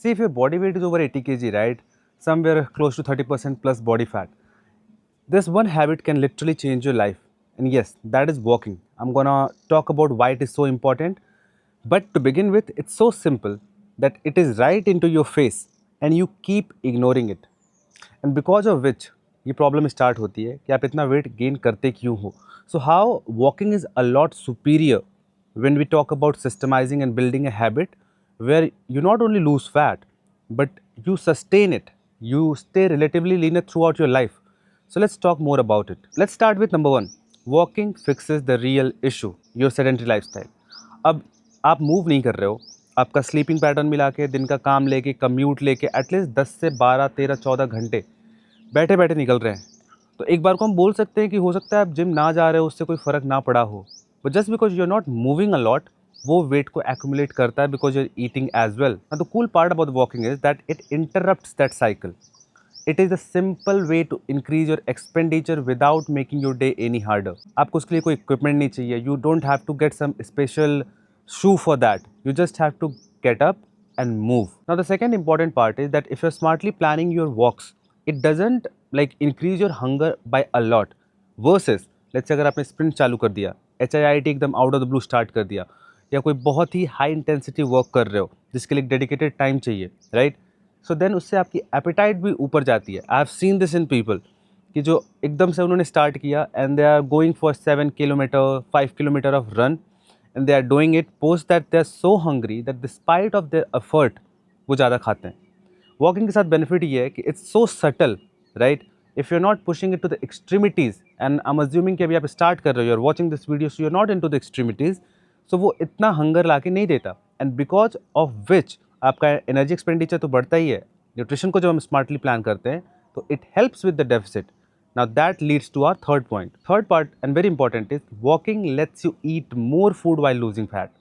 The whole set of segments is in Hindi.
See, if your body weight is over 80 kg, right, somewhere close to 30% plus body fat, this one habit can literally change your life. And yes, that is walking. I'm gonna talk about why it is so important. But to begin with, it's so simple that it is right into your face and you keep ignoring it. And because of which ये प्रॉब्लम स्टार्ट होती है कि आप इतना वेट गेन करते क्यों हो. So how walking is a lot superior when we talk about systemizing and building a habit where you not only lose fat but you sustain it, you stay relatively leaner throughout your life. So let's talk more about it. Let's start with number one. Walking fixes the real issue, your sedentary lifestyle. अब आप मूव नहीं कर रहे हो, आपका स्लीपिंग पैटर्न मिला के दिन का काम लेके कम्यूट लेके एटलीस्ट 10 से 12 13 14 घंटे बैठे बैठे निकल रहे हैं. तो एक बार को हम बोल सकते हैं कि हो सकता है आप जिम ना जा रहे हो, उससे कोई फ़र्क ना पड़ा हो, but just because you are not moving a lot वो वेट को एक्यूमुलेट करता है because you are eating as well. The cool part about walking is that it interrupts that cycle. It is a simple way to increase your expenditure without making your day any harder. आपको उसके लिए कोई इक्विपमेंट नहीं चाहिए. You don't have to get some special shoe for that. You just have to get up and move. Now the second important part is that if you're smartly planning your walks, it doesn't like increase your hunger by a lot versus let's say अगर आपने sprint चालू कर दिया, HIIT एकदम out of the blue start कर दिया, या कोई बहुत ही high intensity work कर रहे हो जिसके लिए dedicated time चाहिए, right? So then उससे आपकी appetite भी ऊपर जाती है. I have seen this in people कि जो एकदम से उन्होंने start किया and they are going for 7 kilometer 5 kilometer of run and they are doing it post that they are so hungry that despite of their effort वो ज़्यादा खाते हैं. वॉकिंग के साथ बेनिफिट ये है कि it's so subtle, right. If you are not pushing it to the extremities and I am assuming कि अभी आप स्टार्ट कर रहे हो, you are watching this video, so you are not into the extremities, so वो इतना हंगर ला के नहीं देता. एंड बिकॉज ऑफ विच आपका एनर्जी एक्सपेंडिचर तो बढ़ता ही है. न्यूट्रिशन को जब हम स्मार्टली प्लान करते हैं तो it helps with the deficit. Now that leads to our third point. Third part and very important is walking lets you eat more food while losing fat.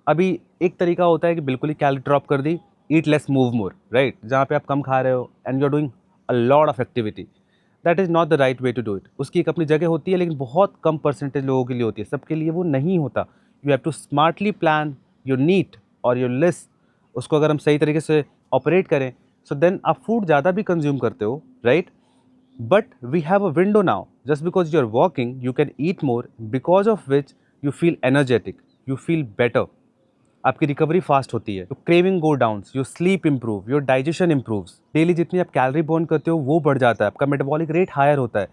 अभी एक तरीका होता है कि बिल्कुल ही कैलोरी ड्रॉप कर दी, eat less move more, right, जहाँ पे आप कम खा रहे हो and you are doing a lot of activity. That is not the right way to do it. उसकी एक अपनी जगह होती है लेकिन बहुत कम परसेंटेज लोगों के लिए होती है, सबके लिए वो नहीं होता. You have to smartly plan your neat और योर लिस्ट. उसको अगर हम सही तरीके से ऑपरेट करें सो देन आप फूड ज़्यादा भी कंज्यूम करते हो, right. But we have a window now. Just because you're walking, you can eat more, because of which you feel energetic, you feel better. आपकी रिकवरी फास्ट होती है, तो craving go down, your sleep improve, your digestion improves. Daily जितनी आप कैलोरी बर्न करते हो वो बढ़ जाता है, आपका मेटाबॉलिक रेट हायर होता है.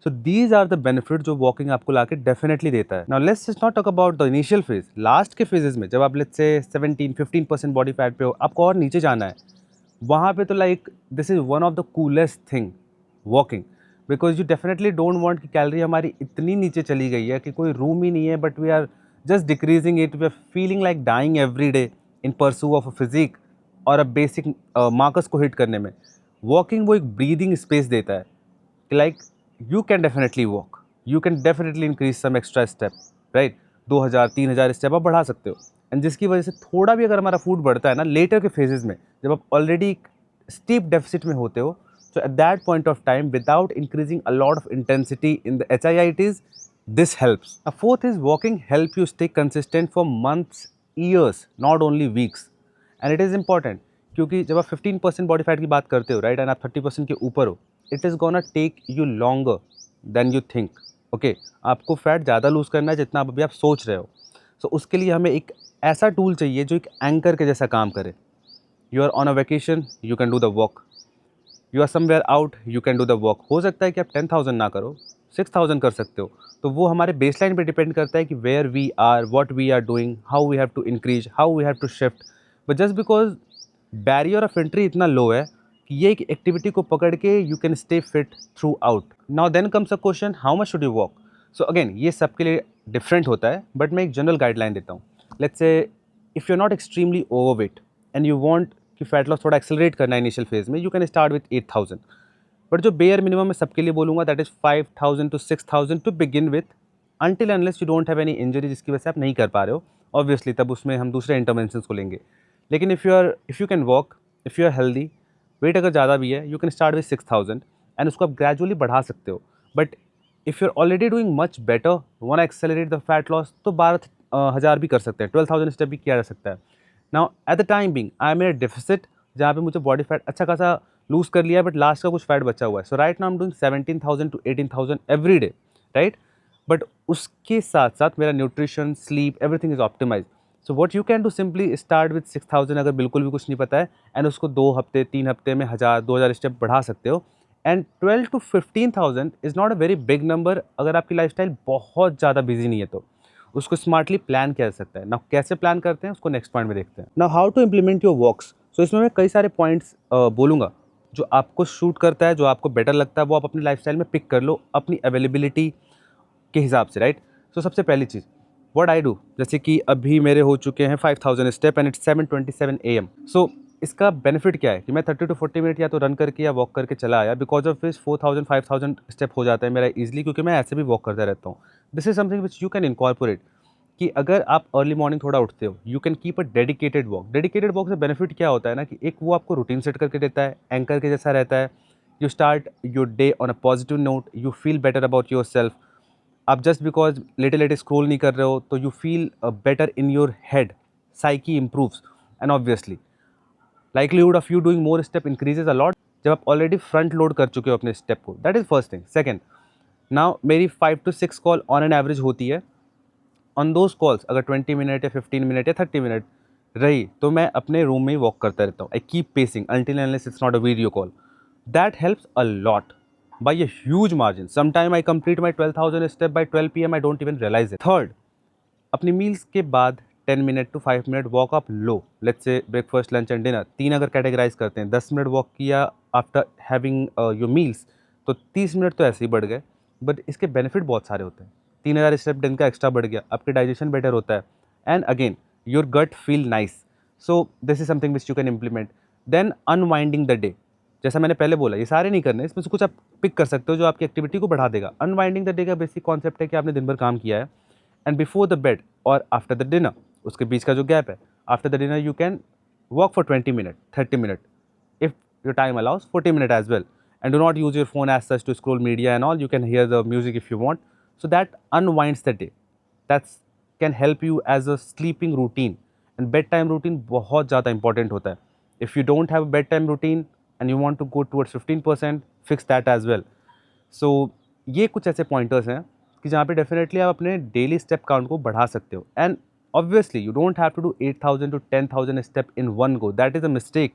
So these are the benefit जो वॉकिंग आपको लाके डेफिनेटली देता है. Now let's just not talk about the initial phase. Last के फेजेस में जब आप लेट्स से 17-15% बॉडी फैट पे हो, आपको और नीचे जाना है, वहाँ पे तो like this is one of the coolest thing walking, because you definitely don't want कि कैलोरी हमारी इतनी नीचे चली गई है कि कोई रूम ही नहीं है, but we are just decreasing it. We are feeling like dying every day in pursuit of a physique और अ बेसिक मार्कर्स को हिट करने में. वॉकिंग वो एक ब्रीदिंग स्पेस देता है कि like you can definitely walk, you can definitely increase some extra step, right. 2000-3000 step आप बढ़ा सकते हो. एंड जिसकी वजह से थोड़ा भी अगर हमारा फूड बढ़ता है ना लेटर के फेजेस में, जब आप ऑलरेडी स्टीप डेफिसिट में होते हो, so at that point of time without increasing a lot of intensity in the HIITs, this helps. A fourth is walking help you stay consistent for months, years, not only weeks. And it is important क्योंकि जब आप 15% बॉडी फैट की बात करते हो, राइट, एंड आप 30% के ऊपर हो, it is gonna take you longer than you think. Okay, आपको फैट ज़्यादा लूज़ करना है जितना अभी आप सोच रहे हो. सो उसके लिए हमें एक ऐसा टूल चाहिए जो एक एंकर के जैसा काम करे. You are on a vacation, you can do the walk. You are somewhere out, you can do the walk. हो सकता है कि आप 10,000 ना करो, 6,000 कर सकते हो. तो वो हमारे बेसलाइन पे डिपेंड करता है कि where we are, what we are doing, how we have to increase, how we have to shift. But just because barrier of entry इतना लो है कि ये एक एक्टिविटी को पकड़ के you can stay fit throughout. Now then comes a question, how much should you walk. So again ये सबके लिए डिफरेंट होता है, बट मैं एक जनरल गाइडलाइन देता हूँ. Let's say if you are not extremely overweight and you want कि फैट लॉस थोड़ा एक्सेलरेट करना है इनिशियल फेज में, you can start with 8,000. But जो बेयर मिनिमम मैं सबके लिए बोलूँगा that is 5,000 to 6,000 to begin with, until unless you don't have any injury जिसकी वजह से आप नहीं कर पा रहे हो. ऑब्वियसली तब उसमें हम दूसरे इंटरवेंशंस को लेंगे. लेकिन if you can walk, if you are healthy, weight अगर ज़्यादा भी है, you can start with 6,000 and उसको आप ग्रेजुअली बढ़ा सकते हो. But if you are already doing much better, want accelerate the fat loss, तो 12,000 भी कर सकते हैं, 12,000 स्टेप भी किया जा सकता है. Now at the time being I am in a deficit जहाँ पे मुझे बॉडी फैट अच्छा खासा लूज़ कर लिया है, बट लास्ट का कुछ फैट बचा हुआ है. So right now I am doing 17,000 to 18,000 every day, right. But उसके साथ साथ मेरा nutrition, sleep, everything is optimise. So what you can do, simply start with 6,000 अगर बिल्कुल भी कुछ नहीं पता है, एंड उसको 2 हफ्ते 3 हफ्ते में 1,000 2,000 स्टेप बढ़ा सकते हो. And 12 to 15,000 is not a very big number अगर आपकी लाइफस्टाइल बहुत ज़्यादा बिजी नहीं है तो. उसको स्मार्टली प्लान किया जा सकता है. ना कैसे प्लान करते हैं उसको नेक्स्ट पॉइंट में देखते हैं. Now how to implement your walks. So इसमें मैं कई सारे पॉइंट्स बोलूँगा जो आपको शूट करता है, जो आपको बेटर लगता है, वो आप अपनी लाइफस्टाइल में पिक कर लो अपनी अवेलेबिलिटी के हिसाब से, राइट. सो सबसे पहली चीज़ व्हाट आई डू, जैसे कि अभी मेरे हो चुके हैं 5,000 स्टेप एंड इट्स 7:27 AM. सो इसका बेनिफिट क्या है कि मैं 30 to 40 मिनट या तो रन करके या वॉक करके चला आया, बिकॉज ऑफ दिस 4,000 5,000 स्टेप हो जाता है मेरा ईजिली, क्योंकि मैं ऐसे भी वॉक करता रहता हूँ. This is something which you can incorporate. कि अगर आप अर्ली मॉर्निंग थोड़ा उठते हो, you can keep a dedicated walk. Dedicated walk से बेनिफिट क्या होता है ना, कि एक वो आपको रूटीन सेट करके देता है, एंकर के जैसा रहता है. You start your day on a positive note, you feel better about your self. आप जस्ट बिकॉज लेटे लेटे स्क्रोल नहीं कर रहे हो तो you feel better in your head, psyche improves, and obviously likelihood of you doing more step increases a lot जब आप ऑलरेडी फ्रंट लोड कर चुके हो अपने स्टेप को. That is first thing. Second, now मेरी 5 to 6 call on an average होती है. ऑन दोज कॉल्स अगर 20 मिनट या 15 मिनट या 30 मिनट रही तो मैं अपने रूम में ही वॉक करता रहता हूँ. I keep pacing until and unless it's not a video call. That helps a lot by a huge margin. Sometime I complete my 12,000 step by 12 PM. I don't even realize it. Third, अपनी मील्स के बाद 10 मिनट to 5 मिनट वॉक आप लो. Let's say breakfast, lunch and dinner तीन अगर कैटेगराइज करते हैं, 10 मिनट वॉक किया आफ्टर हैविंग योर मील्स, तो 30 मिनट तो ऐसे ही बढ़ गए. बट इसके बेनिफिट बहुत सारे होते हैं. 3,000 स्टेप दिन का एक्स्ट्रा बढ़ गया, आपके डाइजेशन बेटर होता है, and again your gut feel nice. So this is something which you can implement. Then unwinding the day, जैसा मैंने पहले बोला, ये सारे नहीं करने, इसमें से कुछ आप पिक कर सकते हो जो आपकी एक्टिविटी को बढ़ा देगा. अनवाइंडिंग द डे का बेसिक कॉन्सेप्ट है कि आपने दिन भर काम किया है, एंड बिफोर द बेड और आफ्टर द डिनर, उसके बीच का जो गैप है, after the dinner you can walk for 20 minute 30 minute, if your time allows 40 minutes as well. And do not use your phone as such to scroll media and all. You can hear the music if you want. So that unwinds the day. That can help you as a sleeping routine. And bedtime routine बहुत ज़्यादा important होता है. If you don't have a bedtime routine and you want to go towards 15%, fix that as well. So ये कुछ ऐसे पॉइंटर्स हैं कि जहाँ पे डेफिनेटली आप अपने डेली स्टेप काउंट को बढ़ा सकते हो. And obviously you don't have to do 8,000 to 10,000 step in one go. That is a mistake.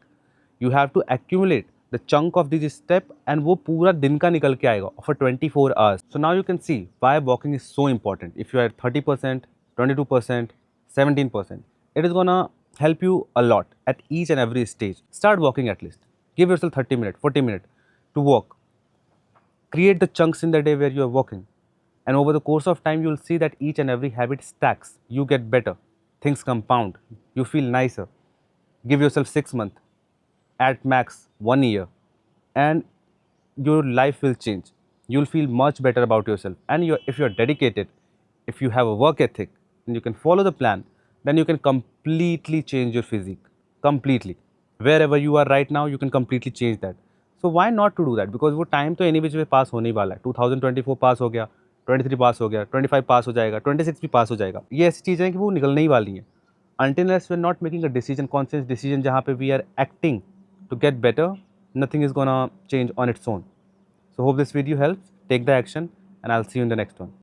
You have to accumulate the chunk of this step, and वो पूरा दिन का निकल के आएगा for 24 hours. So now you can see why walking is so important. If you are 30%, 22%, 17%, it is gonna help you a lot at each and every stage. Start walking at least. Give yourself 30 minutes, 40 minutes to walk. Create the chunks in the day where you are walking. And over the course of time, you'll see that each and every habit stacks. You get better. Things compound. You feel nicer. Give yourself 6 months, at max 1 year, and your life will change. You'll feel much better about yourself. And if you're dedicated, if you have a work ethic, and you can follow the plan, then you can completely change your physique. Completely. Wherever you are right now, you can completely change that. So why not to do that? Because वो time तो any which way पास होने ही वाला है. 2024 पास हो गया, 23 पास हो गया, 25 पास हो जाएगा, 26 भी पास हो जाएगा. ये ऐसी चीज़ें हैं कि वो निकलने ही वाली हैं. Until unless we're not making a decision, conscious decision, जहाँ पे we are acting to get better, nothing is gonna change on its own. So hope this video helps. Take the action, and I'll see you in the next one.